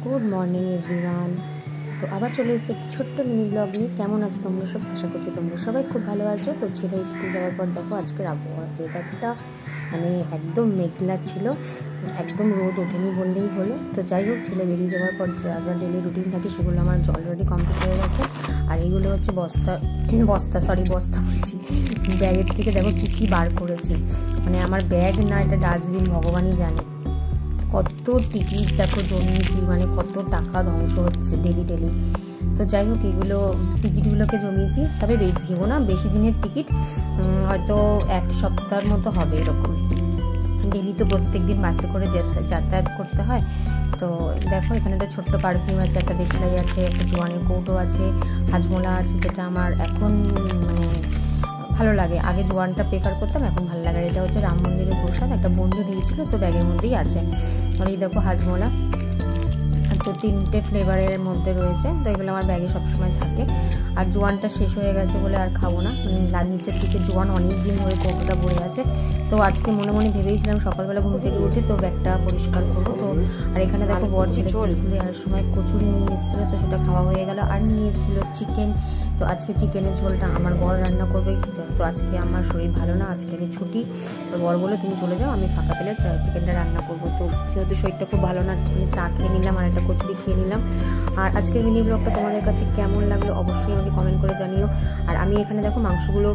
Good morning everyone. তো আবার চলে এসেছি একটি ছোট্ট মিনি ব্লগ নিয়ে। কেমন আছো তোমরা সব? আশা করছি তোমরা সবাই খুব ভালো আছো। তো ছেলে স্কুল যাওয়ার পর দেখো আজকের আবহাওয়া ওয়েদারটা মানে একদম মেঘলা ছিল, একদম রোদ ওঠেনি বললেই হলো। তো যাই হোক, ছেলে বেরিয়ে যাওয়ার পর যা যা ডেলি রুটিন থাকে সেগুলো আমার অলরেডি কমপ্লিট হয়ে গেছে। আর এইগুলো হচ্ছে বস্তা বলছি, ব্যাগের থেকে দেখো কী কী বার করেছি। মানে আমার ব্যাগ না, এটা ডাস্টবিন, ভগবানই জানে। কত টিকিট দেখো জমিয়েছি, মানে কত টাকা ধ্বংস হচ্ছে ডেলি। তো যাই হোক, এগুলো টিকিটগুলোকে জমিয়েছি। তবে ভেবো না বেশি দিনের টিকিট, হয়তো এক সপ্তাহের মতো হবে এরকম। ডেলি তো প্রত্যেক দিন বাসে করে যাতায়াত করতে হয়। তো দেখো এখানে একটা ছোট্ট পারফিউম আছে, একটা দেশলাই আছে, একটা জোয়ানের কৌটো আছে, হাজমোলা আছে, যেটা আমার এখন মানে ভালো লাগে। আগে জোয়ানটা প্রেফার করতাম, এখন ভালো লাগে। এটা হচ্ছে রাম মন্দিরের প্রসাদ, একটা বন্ধু দিয়েছিল, তো ব্যাগের মধ্যেই আছে। আর এই দেখো হাজমোলা, তো 3টে ফ্লেভারের মধ্যে রয়েছে। তো এগুলো আমার ব্যাগে সবসময় থাকে। আর জোয়ানটা শেষ হয়ে গেছে বলে আর খাবো না, নিচের দিকে জোয়ান অনেক দিন ধরে কৌটোটা ভরে আছে। তো আজকে মনে মনে ভেবেছিলাম সকালবেলা ঘুম থেকে উঠে তো ব্যাগটা পরিষ্কার করবো। তো আর এখানে দেখো বর ছেলে স্কুলে যাওয়ার সময় কচুরি নিয়ে এসেছিলো, তো সেটা খাওয়া হয়ে গেল। আর নিয়ে এসেছিলো চিকেন। তো আজকে চিকেনের ঝোলটা আমার বর রান্না করবে। তো আজকে আমার শরীর ভালো না, আজকে আমি ছুটি। তো বর বলে তুমি চলে যাও, আমি ফাঁকা পেলে চিকেনটা রান্না করবো। তো যেহেতু শরীরটা খুব ভালো না, চা খেয়ে নিলাম আর একটা কচুরি খেয়ে নিলাম। আর আজকের মিনি ব্লগটা তোমাদের কাছে কেমন লাগলো অবশ্যই আমাকে কমেন্ট করে জানিও। আর আমি এখানে দেখো মাংসগুলো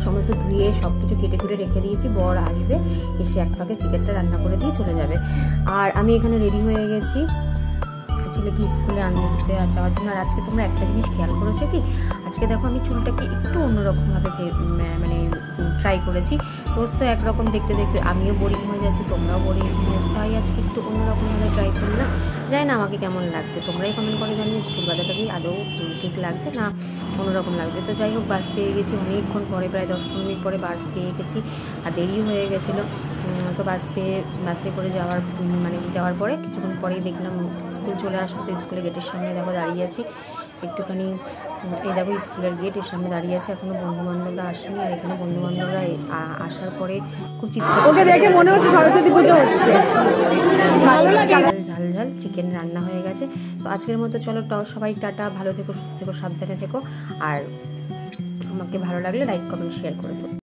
সমস্ত ধুয়ে সব কিছু কেটে কুটে রেখে দিয়েছি। বর আসবে, এসে এক ফাঁকে চিকেনটা রান্না করে দিয়ে চলে যাবে। আর আমি এখানে রেডি হয়ে গেছি ছেলেকে স্কুলে আনতে দিতে যাওয়ার জন্য। আর আজকে তোমরা একটা জিনিস খেয়াল করেছো কি, আজকে দেখো আমি চুলটাকে একটু অন্যরকমভাবে মানে ট্রাই করেছি। রোজ তো একরকম দেখতে আমিও বোরিং হয়ে যাচ্ছি, তোমরাও বোরিং হয়ে যাচ্ছি, তাই আজকে একটু অন্যরকমভাবে ট্রাই করলাম। জানি না আমাকে কেমন লাগছে, তোমরাই কমেন্ট করে জানিও চুল বাঁধাটাকে আদৌ ঠিক লাগছে না অন্যরকম লাগছে। তো যাই হোক, বাস পেয়ে গেছি অনেকক্ষণ পরে, প্রায় 10-15 মিনিট পরে বাস পেয়ে গেছি। আর দেরি হয়ে গেছিলো। তো বাসে করে যাওয়ার পরে কিছুক্ষণ পরেই দেখলাম স্কুল চলে আসলো। তো স্কুলের গেটের সামনে দেখো দাঁড়িয়ে আছি একটুখানি। এই দেখো স্কুলের গেটের সামনে দাঁড়িয়ে আছে, এখনো বন্ধুবান্ধবরা আসেনি। আর এখানে বন্ধুবান্ধবরা আসার পরে খুব চিৎকার, মনে হচ্ছে সরস্বতী পুজো হচ্ছে। ঝাল চিকেন রান্না হয়ে গেছে। তো আজকের মতো চলো সবাই টাটা, ভালো থেকো, সুস্থ থেকো, সাবধানে থেকো। আর আমাকে ভালো লাগলে লাইক কমেন্ট শেয়ার করে দেবো।